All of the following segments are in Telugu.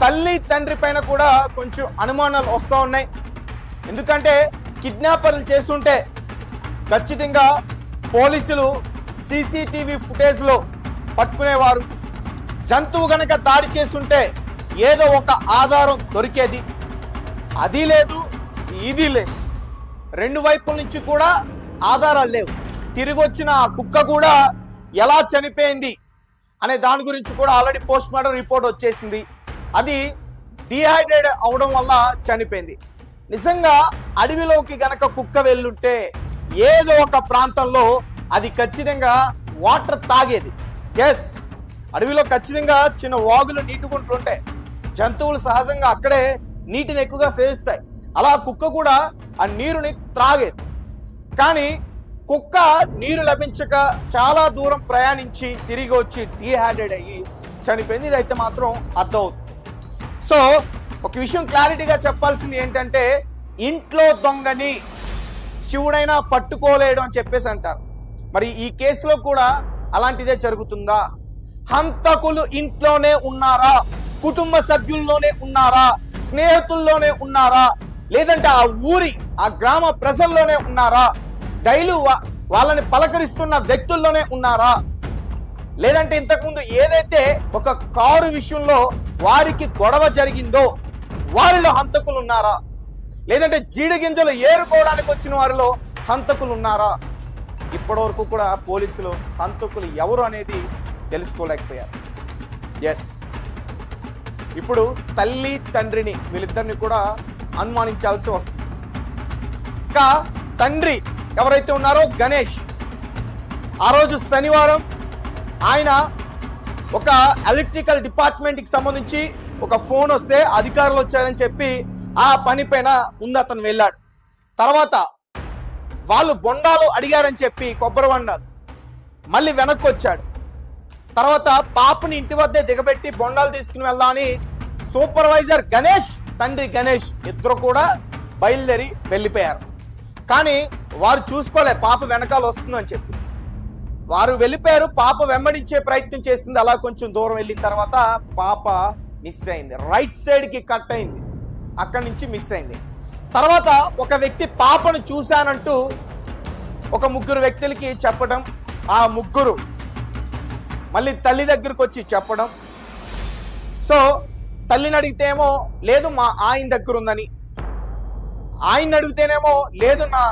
తల్లి తండ్రి పైన కూడా కొంచెం అనుమానాలు వస్తూ ఉన్నాయి. ఎందుకంటే కిడ్నాపర్లు చేస్తుంటే ఖచ్చితంగా పోలీసులు సీసీటీవీ ఫుటేజ్లో పట్టుకునేవారు. జంతువు గనక దాడి చేస్తుంటే ఏదో ఒక ఆధారం దొరికేది. అది లేదు, ఇది లేదు. రెండు వైపుల నుంచి కూడా ఆధారాలు లేవు. తిరిగి వచ్చిన ఆ కుక్క కూడా ఎలా చనిపోయింది అనే దాని గురించి కూడా ఆల్రెడీ పోస్ట్ మార్టం రిపోర్ట్ వచ్చేసింది. అది డిహైడ్రేట్ అవడం వల్ల చనిపోయింది. నిజంగా అడవిలోకి గనక కుక్క వెళ్ళుంటే ఏదో ఒక ప్రాంతంలో అది ఖచ్చితంగా వాటర్ తాగేది. ఎస్, అడవిలో ఖచ్చితంగా చిన్న వాగులు నీటి గుంటలు ఉంటాయి. జంతువులు సహజంగా అక్కడే నీటిని ఎక్కువగా సేవిస్తాయి. అలా కుక్క కూడా ఆ నీరుని త్రాగేది. కానీ కుక్క నీరు లభించక చాలా దూరం ప్రయాణించి తిరిగి వచ్చి డీహైడ్రేట్ అయ్యి చనిపోయింది. ఇదైతే మాత్రం అర్థమవుతుంది. సో ఒక విషయం క్లారిటీగా చెప్పాల్సింది ఏంటంటే, ఇంట్లో దొంగని శివుడైనా పట్టుకోలేడు అని చెప్పేసి అంటారు. మరి ఈ కేసులో కూడా అలాంటిదే జరుగుతుందా? హంతకులు ఇంట్లోనే ఉన్నారా? కుటుంబ సభ్యుల్లోనే ఉన్నారా? స్నేహితుల్లోనే ఉన్నారా? లేదంటే ఆ ఊరి ఆ గ్రామ ప్రజల్లోనే ఉన్నారా? డైలీ వాళ్ళని పలకరిస్తున్న వ్యక్తుల్లోనే ఉన్నారా? లేదంటే ఇంతకుముందు ఏదైతే ఒక కారు విషయంలో వారికి గొడవ జరిగిందో వారిలో హంతకులు ఉన్నారా? లేదంటే జీడి గింజలు ఏరుకోవడానికి వచ్చిన వారిలో హంతకులు ఉన్నారా? ఇప్పటివరకు కూడా పోలీసులు హంతకులు ఎవరు అనేది తెలుసుకోలేకపోయారు. ఎస్, ఇప్పుడు తల్లి తండ్రిని వీళ్ళిద్దరిని కూడా అనుమానించాల్సి వస్తుంది. ఇంకా తండ్రి ఎవరైతే ఉన్నారో గణేష్, ఆ రోజు శనివారం ఆయన ఒక ఎలక్ట్రికల్ డిపార్ట్మెంట్కి సంబంధించి ఒక ఫోన్ వస్తే అధికారులు వచ్చారని చెప్పి ఆ పని పైన ముందు అతను వెళ్ళాడు. తర్వాత వాళ్ళు బొండాలు అడిగారని చెప్పి కొబ్బరి బొండాలు మళ్ళీ వెనక్కి వచ్చాడు. తర్వాత పాపని ఇంటి వద్దే దిగబెట్టి బొండాలు తీసుకుని వెళ్దామని సూపర్వైజర్ గణేష్, తండ్రి గణేష్ ఇద్దరు కూడా బయలుదేరి వెళ్ళిపోయారు. కానీ వారు చూసుకోలే పాప వెనకాల వస్తుందని చెప్పి. వారు వెళ్ళిపోయారు. పాప వెంబడించే ప్రయత్నం చేసింది. అలా కొంచెం దూరం వెళ్ళిన తర్వాత పాప మిస్ అయింది. రైట్ సైడ్కి కట్ అయింది. అక్కడి నుంచి మిస్ అయింది. తర్వాత ఒక వ్యక్తి పాపను చూశానంటూ ఒక ముగ్గురు వ్యక్తులకి చెప్పడం, ఆ ముగ్గురు మళ్ళీ తల్లి దగ్గరకు వచ్చి చెప్పడం. సో తల్లిని అడిగితేమో లేదు మా ఆయన దగ్గర ఉందని, ఆయన్ని అడిగితేనేమో లేదు నా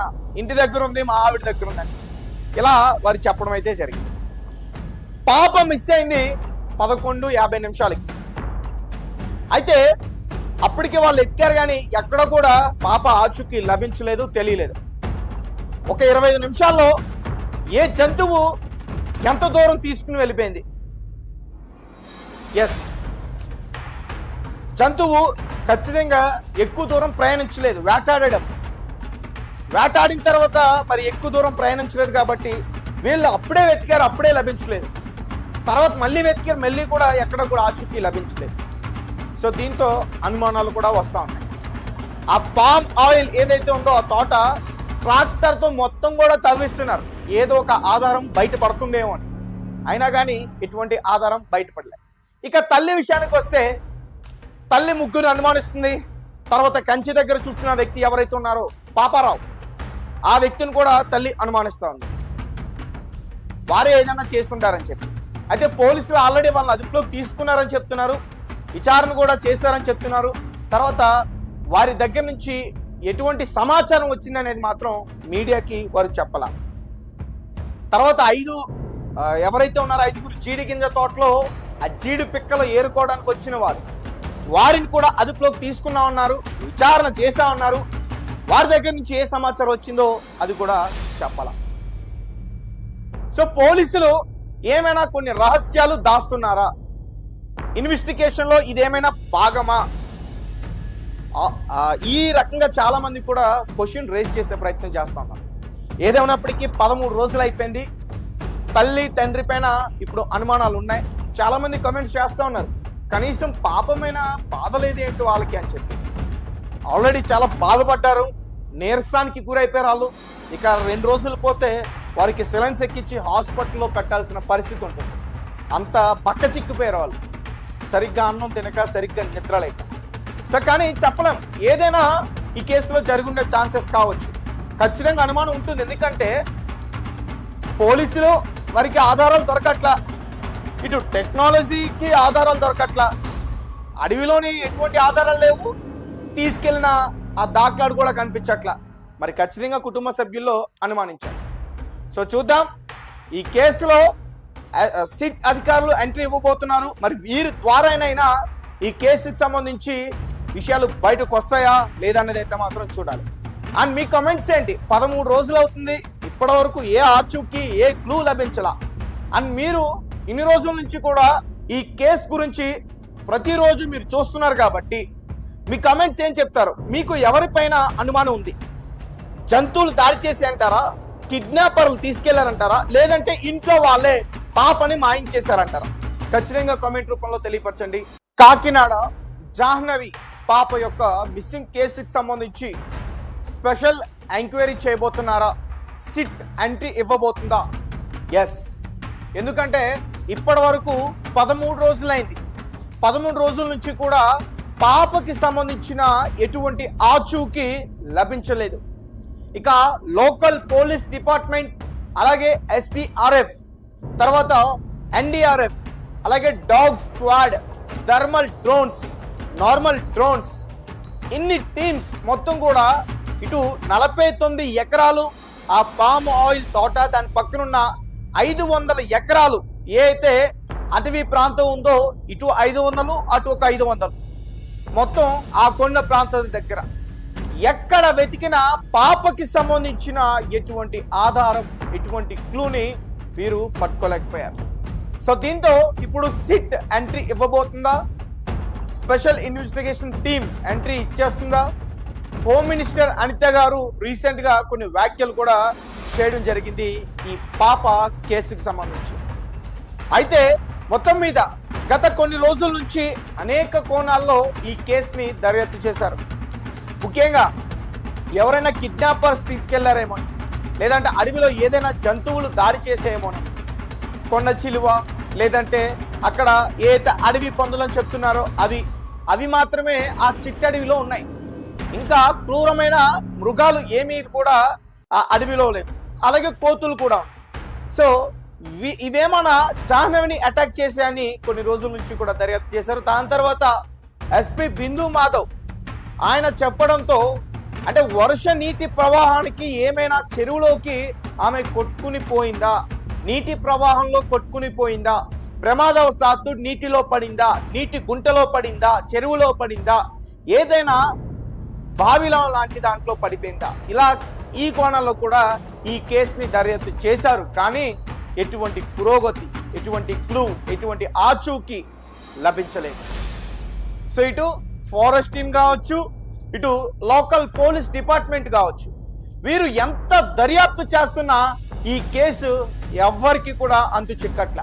ఇంటి దగ్గర ఉంది, మా ఆవిడ దగ్గర ఉందని, ఇలా వారు చెప్పడం అయితే జరిగింది. పాప మిస్ అయింది 11:50 అయితే అప్పటికి వాళ్ళు ఎత్తికారు కానీ ఎక్కడ కూడా పాప ఆచూకీ లభించలేదు, తెలియలేదు. ఒక 25 నిమిషాల్లో ఏ జంతువు ఎంత దూరం తీసుకుని వెళ్ళిపోయింది. ఎస్, జంతువు ఖచ్చితంగా ఎక్కువ దూరం ప్రయాణించలేదు. వేటాడిన తర్వాత మరి ఎక్కువ దూరం ప్రయాణించలేదు కాబట్టి వీళ్ళు అప్పుడే వెతికారు, అప్పుడే లభించలేదు. తర్వాత మళ్ళీ వెతికారు, మళ్ళీ కూడా ఎక్కడ కూడా ఆచూకీ లభించలేదు. సో దీంతో అనుమానాలు కూడా వస్తూ ఉన్నాయి. ఆ పామ్ ఆయిల్ ఏదైతే ఉందో ఆ తోట ట్రాక్టర్తో మొత్తం కూడా తవ్విస్తున్నారు. ఏదో ఒక ఆధారం బయటపడుతుందేమో అని. అయినా కానీ ఎటువంటి ఆధారం బయటపడలేదు. ఇక తల్లి విషయానికి వస్తే తల్లి ముగ్గురు అనుమానిస్తుంది. తర్వాత కంచి దగ్గర చూసిన వ్యక్తి ఎవరైతే ఉన్నారో పాపారావు, ఆ వ్యక్తిని కూడా తల్లి అనుమానిస్తూ ఉంది. వారే ఏదైనా చేస్తుంటారని చెప్పి. అయితే పోలీసులు ఆల్రెడీ వాళ్ళని అదుపులోకి తీసుకున్నారని చెప్తున్నారు, విచారణ కూడా చేశారని చెప్తున్నారు. తర్వాత వారి దగ్గర నుంచి ఎటువంటి సమాచారం వచ్చిందనేది మాత్రం మీడియాకి వారు చెప్పాల. తర్వాత ఎవరైతే ఉన్నారో 5 జీడి గింజ తోటలో ఆ జీడి పిక్కలు ఏరుకోవడానికి వచ్చిన వారిని కూడా అదుపులోకి తీసుకున్నా ఉన్నారు, విచారణ చేశా ఉన్నారు. వారి దగ్గర నుంచి ఏ సమాచారం వచ్చిందో అది కూడా చెప్పాల. సో పోలీసులు ఏమైనా కొన్ని రహస్యాలు దాస్తున్నారా? ఇన్వెస్టిగేషన్లో ఇదేమైనా భాగమా? ఈ రకంగా చాలా మంది కూడా క్వశ్చన్ రేజ్ చేసే ప్రయత్నం చేస్తా ఉన్నారు. ఏదేమైనప్పటికీ 13 రోజులు అయిపోయింది. తల్లి తండ్రి పైన ఇప్పుడు అనుమానాలు ఉన్నాయి. చాలా మంది కమెంట్స్ చేస్తూ ఉన్నారు, కనీసం పాపమైన బాధ లేదేంటి వాళ్ళకి అని చెప్పి. ఆల్రెడీ చాలా బాధపడ్డారు, నీరసానికి గురైపోయారు వాళ్ళు. ఇక 2 రోజులు పోతే వారికి సిలైన్స్ ఎక్కించి హాస్పిటల్లో పెట్టాల్సిన పరిస్థితి ఉంటుంది. అంత పక్క చిక్కిపోయారు వాళ్ళు. సరిగ్గా అన్నం తినక, సరిగ్గా నిద్ర లేక. సో కానీ చెప్పలేం, ఏదైనా ఈ కేసులో జరిగి ఛాన్సెస్ కావచ్చు. ఖచ్చితంగా అనుమానం ఉంటుంది. ఎందుకంటే పోలీసులు వారికి ఆధారాలు దొరకట్లా, ఇటు టెక్నాలజీకి ఆధారాలు దొరకట్లా, అడవిలోని ఎటువంటి ఆధారాలు లేవు, తీసుకెళ్ళిన ఆ దాఖలాలు కూడా కనిపించట్లా. మరి ఖచ్చితంగా కుటుంబ సభ్యుల్లో అనుమానించారు. సో చూద్దాం, ఈ కేసులో సిట్ అధికారులు ఎంట్రీ ఇవ్వబోతున్నారు. మరి వీరి ద్వారానైనా ఈ కేసుకి సంబంధించి విషయాలు బయటకు వస్తాయా లేదనేది అయితే మాత్రం చూడాలి. అండ్ మీ కమెంట్స్ ఏంటి? 13 రోజులు అవుతుంది, ఇప్పటి వరకు ఏ ఆచూకీ, ఏ క్లూ లభించలా. అండ్ మీరు ఇన్ని రోజుల నుంచి కూడా ఈ కేసు గురించి ప్రతిరోజు మీరు చూస్తున్నారు కాబట్టి మీ కమెంట్స్ ఏం చెప్తారు? మీకు ఎవరిపైన అనుమానం ఉంది? జంతువులు దాడి చేసి అంటారా, కిడ్నాపర్లు తీసుకెళ్లారంటారా, లేదంటే ఇంట్లో వాళ్ళే పాపని మాయించేశారంటారా? ఖచ్చితంగా కామెంట్ రూపంలో తెలియపరచండి. కాకినాడ జాహ్నవి పాప యొక్క మిస్సింగ్ కేసుకి సంబంధించి స్పెషల్ ఎంక్వైరీ చేయబోతున్నారా? సిట్ ఎంట్రీ ఇవ్వబోతుందా? ఎస్, ఎందుకంటే ఇప్పటి వరకు 13 రోజులైంది. 13 రోజుల నుంచి కూడా పాపకి సంబంధించిన ఎటువంటి ఆచూకీ లభించలేదు. ఇక లోకల్ పోలీస్ డిపార్ట్మెంట్, అలాగే ఎస్డిఆర్ఎఫ్, తర్వాత ఎన్డీఆర్ఎఫ్, అలాగే dog squad, thermal drones, normal drones, ఇన్ని టీమ్స్ మొత్తం కూడా ఇటు 49 ఎకరాలు ఆ పామ్ ఆయిల్ తోట, దాని పక్కనున్న 500 ఎకరాలు ఏ అయితే అటవీ ప్రాంతం ఉందో, ఇటు 500 అటు ఒక 500, మొత్తం ఆ కొండ ప్రాంతం దగ్గర ఎక్కడ వెతికినా పాపకి సంబంధించిన ఎటువంటి ఆధారం, ఎటువంటి క్లూని వీరు పట్టుకోలేకపోయారు. సో దీంతో ఇప్పుడు సిట్ ఎంట్రీ ఇవ్వబోతుందా? స్పెషల్ ఇన్వెస్టిగేషన్ టీమ్ ఎంట్రీ ఇచ్చేస్తుందా? హోమ్ మినిస్టర్ అనిత గారు రీసెంట్ గా కొన్ని వ్యాఖ్యలు కూడా చేయడం జరిగింది ఈ పాప కేసుకు సంబంధించి. అయితే మొత్తం మీద గత కొన్ని రోజుల నుంచి అనేక కోణాల్లో ఈ కేసుని దర్యాప్తు చేశారు. ముఖ్యంగా ఎవరైనా కిడ్నాపర్స్ తీసుకెళ్లారేమో, లేదంటే అడవిలో ఏదైనా జంతువులు దాడి చేసేమో, కొండ చిలువ, లేదంటే అక్కడ ఏదైతే అడవి పందులని చెప్తున్నారో అవి మాత్రమే ఆ చిట్టడవిలో ఉన్నాయి. ఇంకా క్రూరమైన మృగాలు ఏమీ కూడా ఆ అడవిలో లేవు, అలాగే కోతులు కూడా. సో ఇవేమన్నా జాహ్నవిని అటాక్ చేశాయని కొన్ని రోజుల నుంచి కూడా దర్యాప్తు చేశారు. దాని తర్వాత ఎస్పీ బిందు మాధవ్ ఆయన చెప్పడంతో, అంటే వర్ష నీటి ప్రవాహానికి ఏమైనా చెరువులోకి ఆమె కొట్టుకుని పోయిందా, నీటి ప్రవాహంలో కొట్టుకుని పోయిందా, ప్రమాదవశాత్తు నీటిలో పడిందా, నీటి గుంటలో పడిందా, చెరువులో పడిందా, ఏదైనా బావిలో లాంటి దాంట్లో పడిపోయిందా, ఇలా ఈ కోణంలో కూడా ఈ కేసుని దర్యాప్తు చేశారు. కానీ ఎటువంటి పురోగతి, ఎటువంటి క్లూ, ఎటువంటి ఆచూకీ లభించలేదు. సో ఇటు ఫారెస్ట్ టీమ్ కావచ్చు, ఇటు లోకల్ పోలీస్ డిపార్ట్మెంట్ కావచ్చు, వీరు ఎంత దర్యాప్తు చేస్తున్నా ఈ కేసు ఎవ్వరికి కూడా అంతు చిక్కట్ల.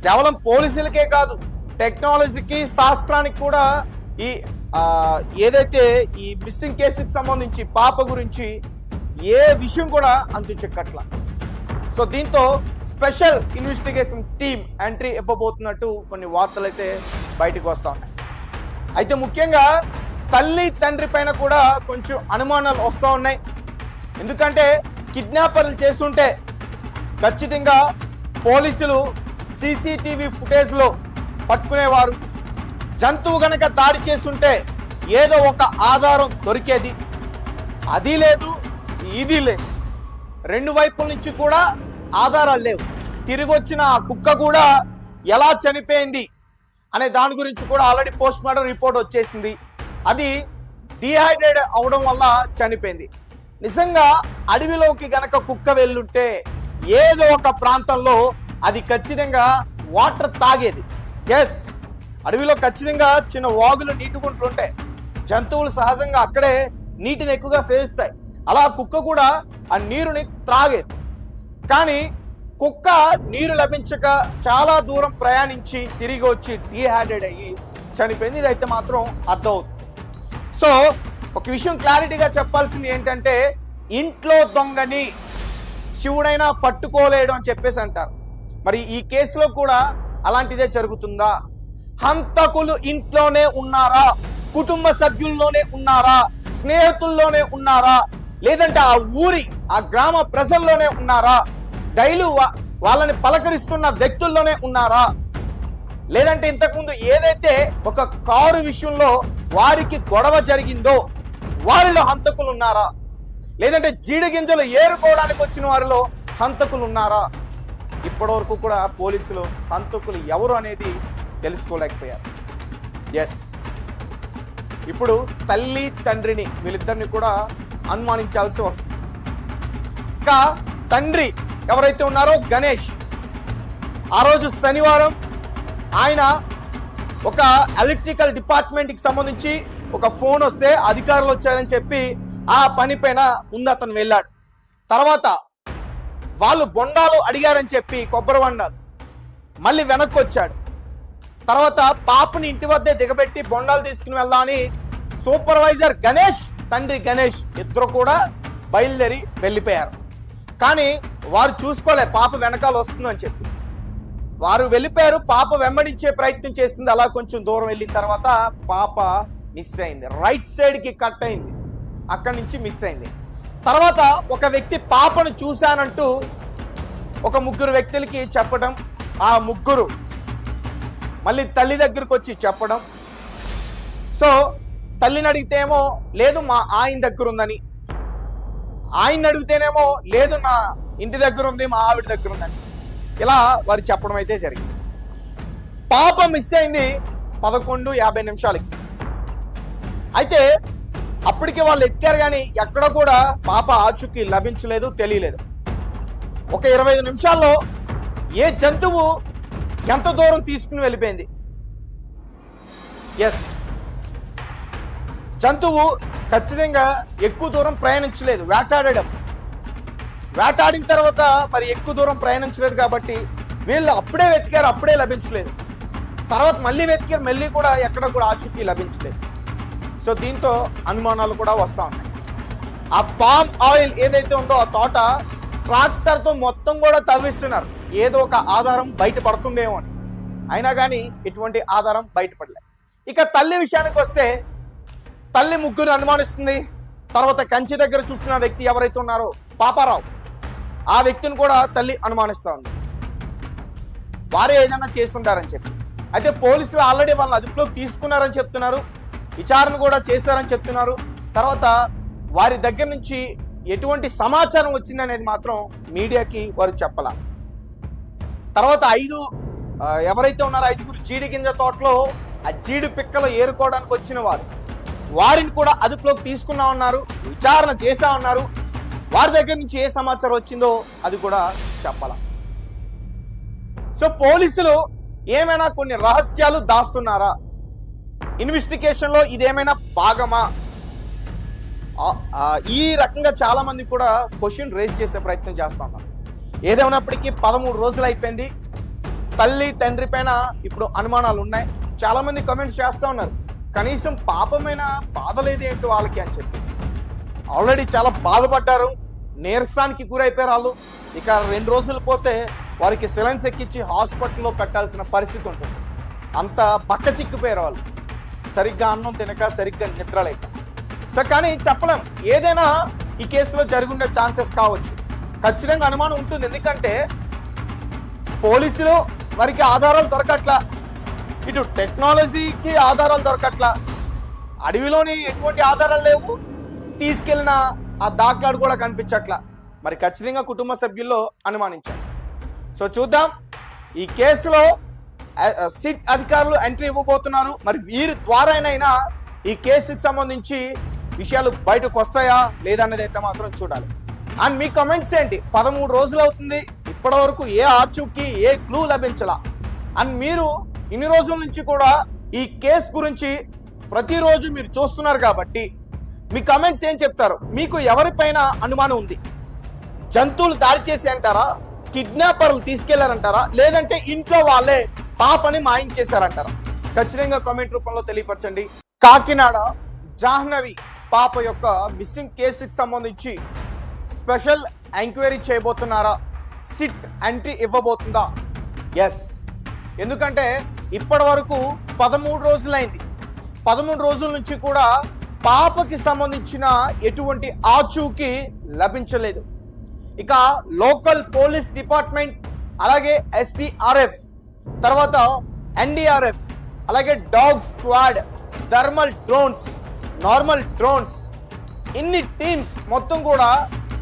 కేవలం పోలీసులకే కాదు, టెక్నాలజీకి, శాస్త్రానికి కూడా ఈ ఏదైతే ఈ మిస్సింగ్ కేసుకి సంబంధించి పాప గురించి ఏ విషయం కూడా అంతు చిక్కట్ల. సో దీంతో స్పెషల్ ఇన్వెస్టిగేషన్ టీమ్ ఎంట్రీ ఇవ్వబోతున్నట్టు కొన్ని వార్తలు అయితే బయటకు వస్తూ ఉన్నాయి. అయితే ముఖ్యంగా తల్లి తండ్రి పైన కూడా కొంచెం అనుమానాలు వస్తూ ఉన్నాయి. ఎందుకంటే కిడ్నాపర్లు చేస్తుంటే ఖచ్చితంగా పోలీసులు సీసీటీవీ ఫుటేజ్లో పట్టుకునేవారు. జంతువు గనక దాడి చేస్తుంటే ఏదో ఒక ఆధారం దొరికేది. అది లేదు, ఇది లేదు, రెండు వైపుల నుంచి కూడా ఆధారాలు లేవు. తిరిగి వచ్చిన ఆ కుక్క కూడా ఎలా చనిపోయింది అనే దాని గురించి కూడా ఆల్రెడీ పోస్ట్ మార్టం రిపోర్ట్ వచ్చేసింది. అది డీహైడ్రేట్ అవడం వల్ల చనిపోయింది. నిజంగా అడవిలోకి గనక కుక్క వెళ్ళుంటే ఏదో ఒక ప్రాంతంలో అది ఖచ్చితంగా వాటర్ తాగేది. ఎస్, అడవిలో ఖచ్చితంగా చిన్న వాగులు, నీటి గుంటలు ఉంటాయి. జంతువులు సహజంగా అక్కడే నీటిని ఎక్కువగా సేవిస్తాయి. అలా కుక్క కూడా ఆ నీరుని త్రాగేది. కానీ కుక్క నీరు లభించక చాలా దూరం ప్రయాణించి తిరిగి వచ్చి డీహైడ్రేట్ అయ్యి చనిపోయింది. ఇదైతే మాత్రం అర్థమవుతుంది. సో ఒక విషయం క్లారిటీగా చెప్పాల్సింది ఏంటంటే, ఇంట్లో దొంగని శివుడైనా పట్టుకోలేడు అని చెప్పేసి అంటారు. మరి ఈ కేసులో కూడా అలాంటిదే జరుగుతుందా? హంతకులు ఇంట్లోనే ఉన్నారా, కుటుంబ సభ్యుల్లోనే ఉన్నారా, స్నేహితుల్లోనే ఉన్నారా, లేదంటే ఆ ఊరి ఆ గ్రామ ప్రజల్లోనే ఉన్నారా, డైలీ వాళ్ళని పలకరిస్తున్న వ్యక్తుల్లోనే ఉన్నారా, లేదంటే ఇంతకుముందు ఏదైతే ఒక కారు విషయంలో వారికి గొడవ జరిగిందో వారిలో హంతకులు ఉన్నారా, లేదంటే జీడి గింజలు ఏరుకోవడానికి వచ్చిన వారిలో హంతకులు ఉన్నారా? ఇప్పటివరకు కూడా పోలీసులు హంతకులు ఎవరు అనేది తెలుసుకోలేకపోయారు. ఎస్, ఇప్పుడు తల్లి తండ్రిని వీళ్ళిద్దరిని కూడా అనుమానించాల్సి వస్తుంది. ఇంకా తండ్రి ఎవరైతే ఉన్నారో గణేష్, ఆ రోజు శనివారం ఆయన ఒక ఎలక్ట్రికల్ డిపార్ట్మెంట్కి సంబంధించి ఒక ఫోన్ వస్తే అధికారులు వచ్చారని చెప్పి ఆ పని పైన ముందు అతను వెళ్ళాడు. తర్వాత వాళ్ళు బొండాలు అడిగారని చెప్పి కొబ్బరి బొండాలు మళ్ళీ వెనక్కి వచ్చాడు. తర్వాత పాపని ఇంటి వద్దే దిగబెట్టి బొండాలు తీసుకుని వెళ్దామని సూపర్వైజర్ గణేష్, తండ్రి గణేష్ ఇద్దరు కూడా బయలుదేరి వెళ్ళిపోయారు. కానీ వారు చూసుకోలే పాప వెనకాల వస్తుందని చెప్పి. వారు వెళ్ళిపోయారు. పాప వెంబడించే ప్రయత్నం చేసింది. అలా కొంచెం దూరం వెళ్ళిన తర్వాత పాప మిస్ అయింది. రైట్ సైడ్కి కట్ అయింది, అక్కడి నుంచి మిస్ అయింది. తర్వాత ఒక వ్యక్తి పాపను చూశానంటూ ఒక ముగ్గురు వ్యక్తులకి చెప్పడం, ఆ ముగ్గురు మళ్ళీ తల్లి దగ్గరకు వచ్చి చెప్పడం. సో తల్లిని అడిగితేమో లేదు మా ఆయన దగ్గర ఉందని, ఆయన్ని అడిగితేనేమో లేదు నా ఇంటి దగ్గర ఉంది, మా ఆవిడ దగ్గర ఉందని, ఇలా వారు చెప్పడం అయితే జరిగింది. పాప మిస్ అయింది 11:50 అయితే అప్పటికే వాళ్ళు ఎత్తారు, కానీ ఎక్కడ కూడా పాప ఆచూకీ లభించలేదు, తెలియలేదు. ఒక 25 నిమిషాల్లో ఏ జంతువు ఎంత దూరం తీసుకుని వెళ్ళిపోయింది. ఎస్, జంతువు ఖచ్చితంగా ఎక్కువ దూరం ప్రయాణించలేదు, వేటాడిన తర్వాత మరి ఎక్కువ దూరం ప్రయాణించలేదు కాబట్టి వీళ్ళు అప్పుడే వెతికారు, అప్పుడే లభించలేదు. తర్వాత మళ్ళీ వెతికారు, మళ్ళీ కూడా ఎక్కడ కూడా ఆచూకీ లభించలేదు. సో దీంతో అనుమానాలు కూడా వస్తూ ఉన్నాయి. ఆ పామ్ ఆయిల్ ఏదైతే ఉందో ఆ తోట ట్రాక్టర్తో మొత్తం కూడా తవ్విస్తున్నారు, ఏదో ఒక ఆధారం బయటపడుతుందేమో అని. అయినా కానీ ఎటువంటి ఆధారం బయటపడలేదు. ఇక తల్లి విషయానికి వస్తే తల్లి ముగ్గురు అనుమానిస్తుంది. తర్వాత కంచి దగ్గర చూసిన వ్యక్తి ఎవరైతే ఉన్నారో పాపారావు, ఆ వ్యక్తిని కూడా తల్లి అనుమానిస్తూ ఉంది, వారే ఏదైనా చేస్తుంటారని చెప్పి. అయితే పోలీసులు ఆల్రెడీ వాళ్ళని అదుపులోకి తీసుకున్నారని చెప్తున్నారు, విచారణ కూడా చేశారని చెప్తున్నారు. తర్వాత వారి దగ్గర నుంచి ఎటువంటి సమాచారం వచ్చిందనేది మాత్రం మీడియాకి వారు చెప్పాల. తర్వాత ఎవరైతే ఉన్నారో 5 జీడి గింజ తోటలో ఆ జీడి పిక్కలు ఏరుకోవడానికి వచ్చిన వారిని కూడా అదుపులోకి తీసుకున్నా ఉన్నారు, విచారణ చేశా ఉన్నారు. వారి దగ్గర నుంచి ఏ సమాచారం వచ్చిందో అది కూడా చెప్పాల. సో పోలీసులు ఏమైనా కొన్ని రహస్యాలు దాస్తున్నారా, ఇన్వెస్టిగేషన్లో ఇదేమైనా భాగమా, ఈ రకంగా చాలా మంది కూడా క్వశ్చన్ రేజ్ చేసే ప్రయత్నం చేస్తా ఉన్నారు. ఏదేమైనప్పటికీ 13 రోజులు అయిపోయింది. తల్లి తండ్రి పైన ఇప్పుడు అనుమానాలు ఉన్నాయి. చాలా మంది కమెంట్స్ చేస్తూ ఉన్నారు, కనీసం పాపమైన బాధ లేదేంటి వాళ్ళకి అని చెప్పి. ఆల్రెడీ చాలా బాధపడ్డారు, నీరసానికి గురైపోయారు వాళ్ళు. ఇక 2 రోజులు పోతే వారికి సిలైన్స్ ఎక్కించి హాస్పిటల్లో పెట్టాల్సిన పరిస్థితి ఉంటుంది. అంత బక్క చిక్కిపోయారు వాళ్ళు, సరిగ్గా అన్నం తినక, సరిగ్గా నిద్ర లేక. సో కానీ చెప్పలేం, ఏదైనా ఈ కేసులో జరుగుండే ఛాన్సెస్ కావచ్చు. ఖచ్చితంగా అనుమానం ఉంటుంది, ఎందుకంటే పోలీసులు వారికి ఆధారాలు దొరకట్లా, ఇటు టెక్నాలజీకి ఆధారాలు దొరకట్లా, అడవిలోని ఎటువంటి ఆధారాలు లేవు, తీసుకెళ్ళిన ఆ దాఖలాలు కూడా కనిపించట్లా. మరి ఖచ్చితంగా కుటుంబ సభ్యుల్లో అనుమానించారు. సో చూద్దాం, ఈ కేసులో సిట్ అధికారులు ఎంట్రీ ఇవ్వబోతున్నారు. మరి వీరి ద్వారానైనా ఈ కేసుకి సంబంధించి విషయాలు బయటకు వస్తాయా లేదా అనేది అయితే మాత్రం చూడాలి. అండ్ మీ కమెంట్స్ ఏంటి? 13 రోజులు అవుతుంది, ఇప్పటి వరకు ఏ ఆచూకీ ఏ క్లూ లభించలా. అండ్ మీరు ఇన్ని రోజుల నుంచి కూడా ఈ కేసు గురించి ప్రతిరోజు మీరు చూస్తున్నారు కాబట్టి మీ కమెంట్స్ ఏం చెప్తారు? మీకు ఎవరిపైన అనుమానం ఉంది? జంతువులు దాడి చేసి అంటారా, కిడ్నాపర్లు తీసుకెళ్లారంటారా, లేదంటే ఇంట్లో వాళ్ళే పాపని మాయించేశారంటారా? ఖచ్చితంగా కామెంట్ రూపంలో తెలియపరచండి. కాకినాడ జాహ్నవి పాప యొక్క మిస్సింగ్ కేసుకి సంబంధించి స్పెషల్ ఎంక్వైరీ చేయబోతున్నారా? సిట్ ఎంట్రీ ఇవ్వబోతుందా? ఎస్, ఎందుకంటే ఇప్పటి వరకు 13 రోజులైంది. 13 రోజుల నుంచి కూడా పాపకి సంబంధించిన ఎటువంటి ఆచూకీ లభించలేదు. ఇక లోకల్ పోలీస్ డిపార్ట్మెంట్, అలాగే SDRF, తర్వాత NDRF, అలాగే dog squad, thermal drones, normal drones, ఇన్ని టీమ్స్ మొత్తం కూడా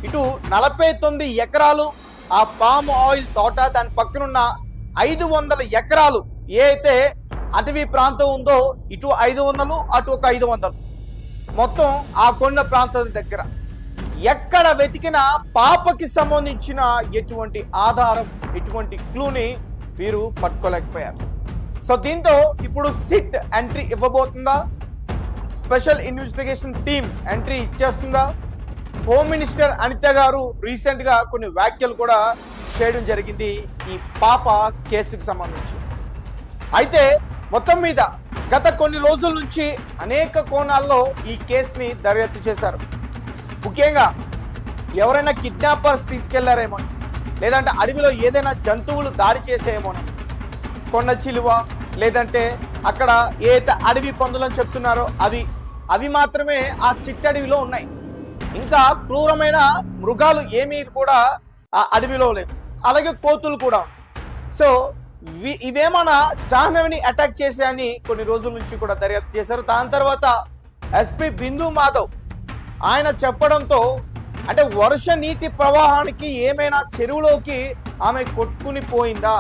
ఇటు 49 ఎకరాలు ఆ పామ్ ఆయిల్ తోట, దాని పక్కనున్న 500 ఎకరాలు ఏ అయితే అటవీ ప్రాంతం ఉందో, ఇటు 500 అటు ఒక 500, మొత్తం ఆ కొండ ప్రాంతం దగ్గర ఎక్కడ వెతికినా పాపకి సంబంధించిన ఎటువంటి ఆధారం, ఎటువంటి క్లూని వీరు పట్టుకోలేకపోయారు. సో దీంతో ఇప్పుడు సిట్ ఎంట్రీ ఇవ్వబోతుందా? స్పెషల్ ఇన్వెస్టిగేషన్ టీమ్ ఎంట్రీ ఇచ్చేస్తుందా? హోమ్ మినిస్టర్ అనిత గారు రీసెంట్ గా కొన్ని వ్యాఖ్యలు కూడా చేయడం జరిగింది ఈ పాప కేసుకు సంబంధించి. అయితే మొత్తం మీద గత కొన్ని రోజుల నుంచి అనేక కోణాల్లో ఈ కేసుని దర్యాప్తు చేశారు. ముఖ్యంగా ఎవరైనా కిడ్నాపర్స్ తీసుకెళ్లారేమో, లేదంటే అడవిలో ఏదైనా జంతువులు దాడి చేసేమో, కొండ చిలువ, లేదంటే అక్కడ ఏదైతే అడవి పందులని చెప్తున్నారో అవి మాత్రమే ఆ చిట్టడవిలో ఉన్నాయి. ఇంకా క్రూరమైన మృగాలు ఏమీ కూడా ఆ అడవిలో లేవు, అలాగే కోతులు కూడా. సో ఇవేమన్నా జాహ్నవిని అటాక్ చేశాయని కొన్ని రోజుల నుంచి కూడా దర్యాప్తు చేశారు. దాని తర్వాత SP బిందు మాధవ్ ఆయన చెప్పడంతో, అంటే వర్ష నీటి ప్రవాహానికి ఏమైనా చెరువులోకి ఆమె కొట్టుకుని పోయిందా,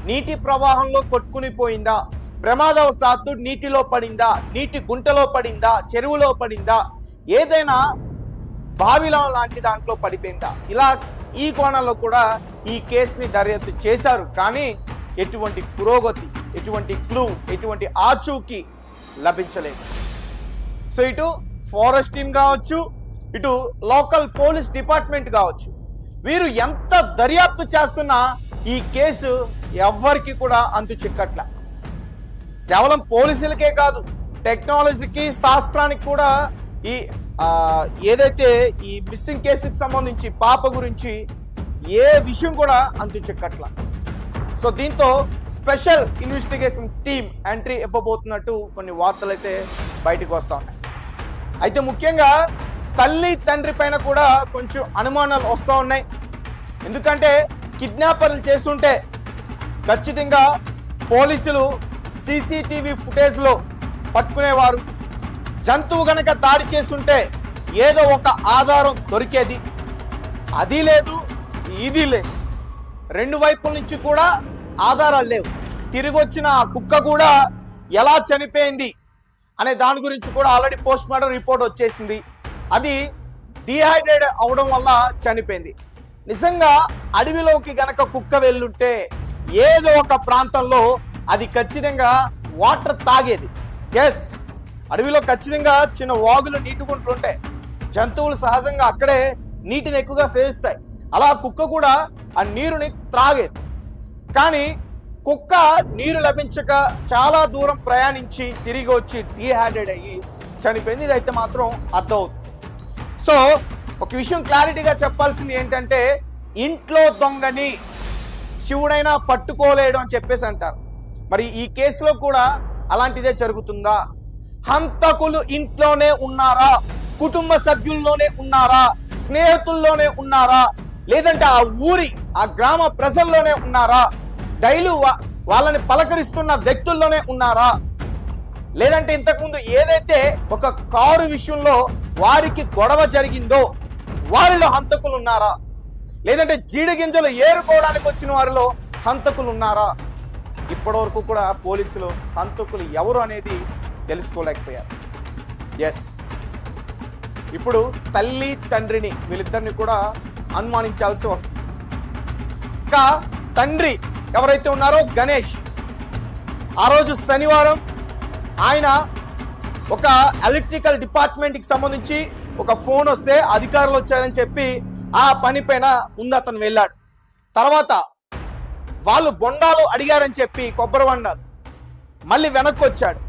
నీటి ప్రవాహంలో కొట్టుకుని పోయిందా, ప్రమాదవశాత్తు నీటిలో పడిందా, నీటి గుంటలో పడిందా, చెరువులో పడిందా, ఏదైనా బావిలో లాంటి దాంట్లో పడిపోయిందా, ఇలా ఈ కోణంలో కూడా ఈ కేసుని దర్యాప్తు చేశారు. కానీ ఎటువంటి పురోగతి, ఎటువంటి క్లూ, ఎటువంటి ఆచూకీ లభించలేదు. సో ఇటు ఫారెస్ట్ టీమ్ కావచ్చు, ఇటు లోకల్ పోలీస్ డిపార్ట్మెంట్ కావచ్చు, వీరు ఎంత దర్యాప్తు చేస్తున్నా ఈ కేసు ఎవ్వరికి కూడా అంతు చిక్కట్ల. కేవలం పోలీసులకే కాదు, టెక్నాలజీకి, శాస్త్రానికి కూడా ఈ ఏదైతే ఈ మిస్సింగ్ కేసుకి సంబంధించి పాప గురించి ఏ విషయం కూడా అంతు చిక్కట్ల. సో దీంతో స్పెషల్ ఇన్వెస్టిగేషన్ టీమ్ ఎంట్రీ ఇవ్వబోతున్నట్టు కొన్ని వార్తలు అయితే బయటకు వస్తూ ఉన్నాయి. అయితే ముఖ్యంగా తల్లి తండ్రి పైన కూడా కొంచెం అనుమానాలు వస్తూ ఉన్నాయి. ఎందుకంటే కిడ్నాపర్లు చేస్తుంటే ఖచ్చితంగా పోలీసులు CCTV ఫుటేజ్లో పట్టుకునేవారు. జంతువు గనక దాడి చేస్తుంటే ఏదో ఒక ఆధారం దొరికేది. అది లేదు, ఇది లేదు, రెండు వైపుల నుంచి కూడా ఆధారాలు లేవు. తిరిగి వచ్చిన ఆ కుక్క కూడా ఎలా చనిపోయింది అనే దాని గురించి కూడా ఆల్రెడీ పోస్ట్ మార్టం రిపోర్ట్ వచ్చేసింది. అది డిహైడ్రేట్ అవడం వల్ల చనిపోయింది. నిజంగా అడవిలోకి గనక కుక్క వెళ్ళుంటే ఏదో ఒక ప్రాంతంలో అది ఖచ్చితంగా వాటర్ తాగేది. ఎస్, అడవిలో ఖచ్చితంగా చిన్న వాగులు, నీటి గుంటలు ఉంటాయి. జంతువులు సహజంగా అక్కడే నీటిని ఎక్కువగా సేవిస్తాయి. అలా కుక్క కూడా ఆ నీరుని త్రాగేది. కానీ కుక్క నీరు లభించక చాలా దూరం ప్రయాణించి తిరిగి వచ్చి డీహైడ్రేట్ అయ్యి చనిపోయింది. ఇదైతే మాత్రం అర్థమవుతుంది. సో ఒక విషయం క్లారిటీగా చెప్పాల్సింది ఏంటంటే, ఇంట్లో దొంగని శివుడైనా పట్టుకోలేడు అని చెప్పేసి అంటారు. మరి ఈ కేసులో కూడా అలాంటిదే జరుగుతుందా? హంతకులు ఇంట్లోనే ఉన్నారా, కుటుంబ సభ్యుల్లోనే ఉన్నారా, స్నేహితుల్లోనే ఉన్నారా, లేదంటే ఆ ఊరి, ఆ గ్రామ ప్రజల్లోనే ఉన్నారా, డైలీ వాళ్ళని పలకరిస్తున్న వ్యక్తుల్లోనే ఉన్నారా, లేదంటే ఇంతకుముందు ఏదైతే ఒక కారు విషయంలో వారికి గొడవ జరిగిందో వారిలో హంతకులు ఉన్నారా, లేదంటే జీడి గింజలు ఏరుకోవడానికి వచ్చిన వారిలో హంతకులు ఉన్నారా? ఇప్పటివరకు కూడా పోలీసులు హంతకులు ఎవరు అనేది తెలుసుకోలేకపోయారు. ఎస్, ఇప్పుడు తల్లి తండ్రిని, వీళ్ళిద్దరిని కూడా అనుమానించాల్సి వస్తుంది. ఇంకా తండ్రి ఎవరైతే ఉన్నారో గణేష్, ఆ రోజు శనివారం ఆయన ఒక ఎలక్ట్రికల్ డిపార్ట్మెంట్కి సంబంధించి ఒక ఫోన్ వస్తే అధికారులు వచ్చారని చెప్పి ఆ పని పైన ముందు అతను వెళ్ళాడు. తర్వాత వాళ్ళు బొండాలు అడిగారని చెప్పి కొబ్బరి బొండాలు మళ్ళీ వెనక్కి వచ్చాడు.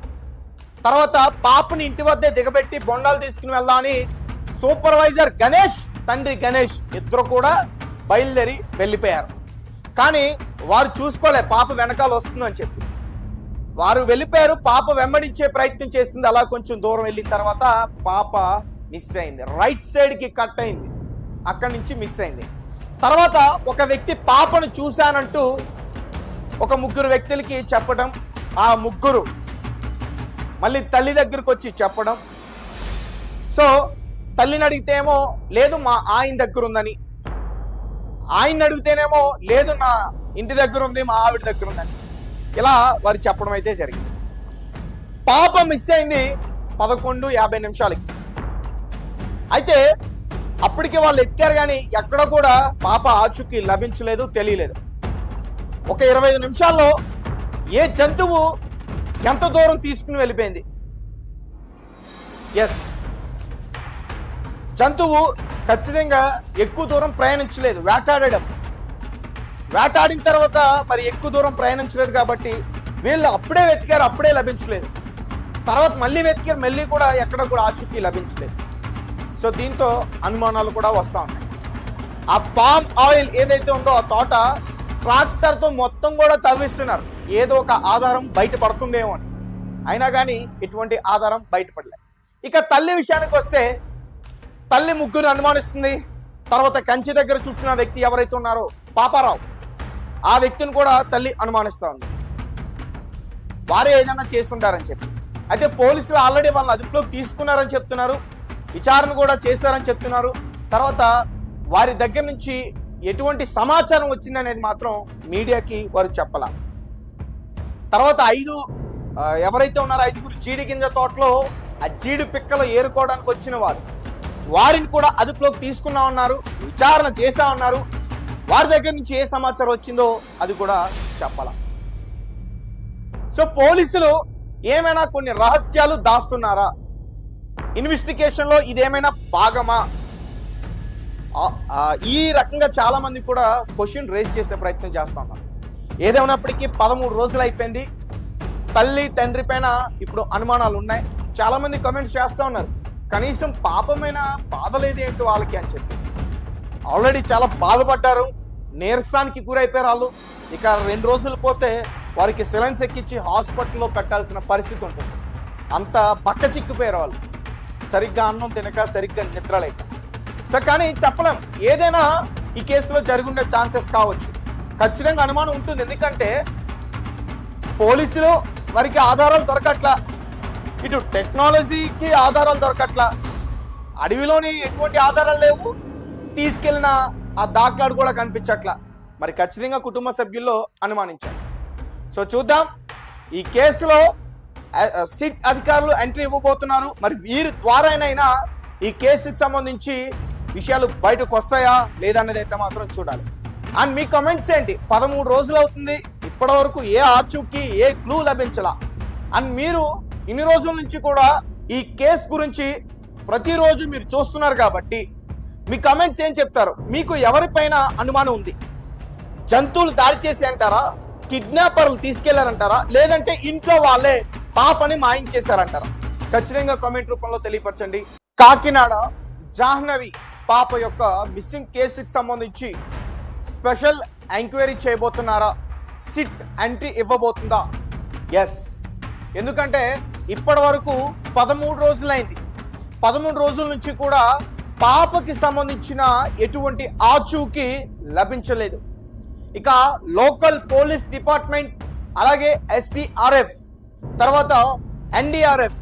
తర్వాత పాపని ఇంటి వద్దే దిగబెట్టి బొండాలు తీసుకుని వెళ్దామని సూపర్వైజర్ గణేష్, తండ్రి గణేష్ ఇద్దరు కూడా బయలుదేరి వెళ్ళిపోయారు. కానీ వారు చూసుకోలే పాప వెనకాల వస్తుందని చెప్పి. వారు వెళ్ళిపోయారు. పాప వెంబడించే ప్రయత్నం చేసింది. అలా కొంచెం దూరం వెళ్ళిన తర్వాత పాప మిస్ అయింది. రైట్ సైడ్ కి కట్ అయింది. అక్కడి నుంచి మిస్ అయింది. తర్వాత ఒక వ్యక్తి పాపను చూశానంటూ ఒక ముగ్గురు వ్యక్తులకి చెప్పడం, ఆ ముగ్గురు మళ్ళీ తల్లి దగ్గరకు వచ్చి చెప్పడం. సో తల్లిని అడిగితేమో లేదు మా ఆయన దగ్గర ఉందని, ఆయన్ని అడిగితేనేమో లేదు నా ఇంటి దగ్గర ఉంది, మా ఆవిడ దగ్గర ఉందని, ఇలా వారు చెప్పడం అయితే జరిగింది. పాప మిస్ అయింది 11:50 అయితే అప్పటికే వాళ్ళు ఎత్తికారు, కానీ ఎక్కడ కూడా పాప ఆచూకీ లభించలేదు, తెలియలేదు. ఒక 25 నిమిషాల్లో ఏ జంతువు ఎంత దూరం తీసుకుని వెళ్ళిపోయింది. ఎస్, జంతువు ఖచ్చితంగా ఎక్కువ దూరం ప్రయాణించలేదు, వేటాడిన తర్వాత మరి ఎక్కువ దూరం ప్రయాణించలేదు కాబట్టి వీళ్ళు అప్పుడే వెతికారు, అప్పుడే లభించలేదు. తర్వాత మళ్ళీ వెతికారు, మళ్ళీ కూడా ఎక్కడ కూడా ఆచూకీ లభించలేదు. సో దీంతో అనుమానాలు కూడా వస్తూ ఉన్నాయి. ఆ పామ్ ఆయిల్ ఏదైతే ఉందో ఆ తోట ట్రాక్టర్తో మొత్తం కూడా తవ్విస్తున్నారు, ఏదో ఒక ఆధారం బయటపడుతుందేమో అని. అయినా కానీ ఎటువంటి ఆధారం బయటపడలేదు. ఇక తల్లి విషయానికి వస్తే తల్లి ముగ్గురు అనుమానిస్తుంది. తర్వాత కంచి దగ్గర చూసిన వ్యక్తి ఎవరైతే ఉన్నారో పాపారావు, ఆ వ్యక్తిని కూడా తల్లి అనుమానిస్తూ ఉంది, వారే ఏదైనా చేస్తుంటారని చెప్పి. అయితే పోలీసులు ఆల్రెడీ వాళ్ళని అదుపులోకి తీసుకున్నారని చెప్తున్నారు, విచారణ కూడా చేశారని చెప్తున్నారు. తర్వాత వారి దగ్గర నుంచి ఎటువంటి సమాచారం వచ్చిందనేది మాత్రం మీడియాకి వారు చెప్పాల. తర్వాత ఎవరైతే ఉన్నారో 5గురు జీడి గింజ తోటలో ఆ జీడి పిక్కలు ఏరుకోవడానికి వచ్చిన వారిని కూడా అదుపులోకి తీసుకున్నా ఉన్నారు, విచారణ చేసా ఉన్నారు. వారి దగ్గర నుంచి ఏ సమాచారం వచ్చిందో అది కూడా చెప్పాల. సో పోలీసులు ఏమైనా కొన్ని రహస్యాలు దాస్తున్నారా, ఇన్వెస్టిగేషన్ లో ఇదేమైనా భాగమా, ఈ రకంగా చాలా మంది కూడా క్వశ్చన్ రేజ్ చేసే ప్రయత్నం చేస్తా ఉన్నారు. ఏదేమైనప్పటికీ 13 రోజులు అయిపోయింది. తల్లి తండ్రి పైన ఇప్పుడు అనుమానాలు ఉన్నాయి. చాలా మంది కమెంట్స్ చేస్తూ ఉన్నారు, కనీసం పాపమైన బాధ లేదేంటి వాళ్ళకి అని చెప్పి. ఆల్రెడీ చాలా బాధపడ్డారు, నీరసానికి గురైపోయారు వాళ్ళు. ఇక 2 రోజులు పోతే వారికి సిలైన్స్ ఎక్కించి హాస్పిటల్లో పెట్టాల్సిన పరిస్థితి ఉంటుంది. అంత బక్క చిక్కిపోయారు వాళ్ళు, సరిగ్గా అన్నం తినక, సరిగ్గా నిద్ర లేక. సో కానీ చెప్పలేం, ఏదైనా ఈ కేసులో జరుగుండే ఛాన్సెస్ కావచ్చు. ఖచ్చితంగా అనుమానం ఉంటుంది, ఎందుకంటే పోలీసులు వారికి ఆధారాలు దొరకట్లా, ఇటు టెక్నాలజీకి ఆధారాలు దొరకట్లా, అడవిలోని ఎటువంటి ఆధారాలు లేవు, తీసుకెళ్లిన ఆ దాఖలాలు కూడా కనిపించట్లా. మరి ఖచ్చితంగా కుటుంబ సభ్యుల్లో అనుమానించారు. సో చూద్దాం, ఈ కేసులో సిట్ అధికారులు ఎంట్రీ ఇవ్వబోతున్నారు. మరి వీరి ద్వారానైనా ఈ కేసుకి సంబంధించి విషయాలు బయటకు వస్తాయా లేదన్నది అయితే మాత్రం చూడాలి. అండ్ మీ కమెంట్స్ ఏంటి? 13 రోజులు అవుతుంది, ఇప్పటి వరకు ఏ ఆచూకీ, ఏ క్లూ లభించలా. అండ్ మీరు ఇన్ని రోజుల నుంచి కూడా ఈ కేసు గురించి ప్రతిరోజు మీరు చూస్తున్నారు కాబట్టి మీ కమెంట్స్ ఏం చెప్తారు? మీకు ఎవరిపైన అనుమానం ఉంది? జంతువులు దాడి చేసి అంటారా, కిడ్నాపర్లు తీసుకెళ్లారంటారా, లేదంటే ఇంట్లో వాళ్ళే పాపని మాయించేశారంటారా? ఖచ్చితంగా కామెంట్ రూపంలో తెలియపరచండి. కాకినాడ జాహ్నవి పాప యొక్క మిస్సింగ్ కేసుకి సంబంధించి స్పెషల్ ఎంక్వైరీ చేయబోతున్నారా? సిట్ ఎంట్రీ ఇవ్వబోతుందా? ఎస్, ఎందుకంటే ఇప్పటి వరకు 13 రోజులైంది. 13 రోజుల నుంచి కూడా పాపకి సంబంధించిన ఎటువంటి ఆచూకీ లభించలేదు. ఇక లోకల్ పోలీస్ డిపార్ట్మెంట్, అలాగే SDRF, తర్వాత NDRF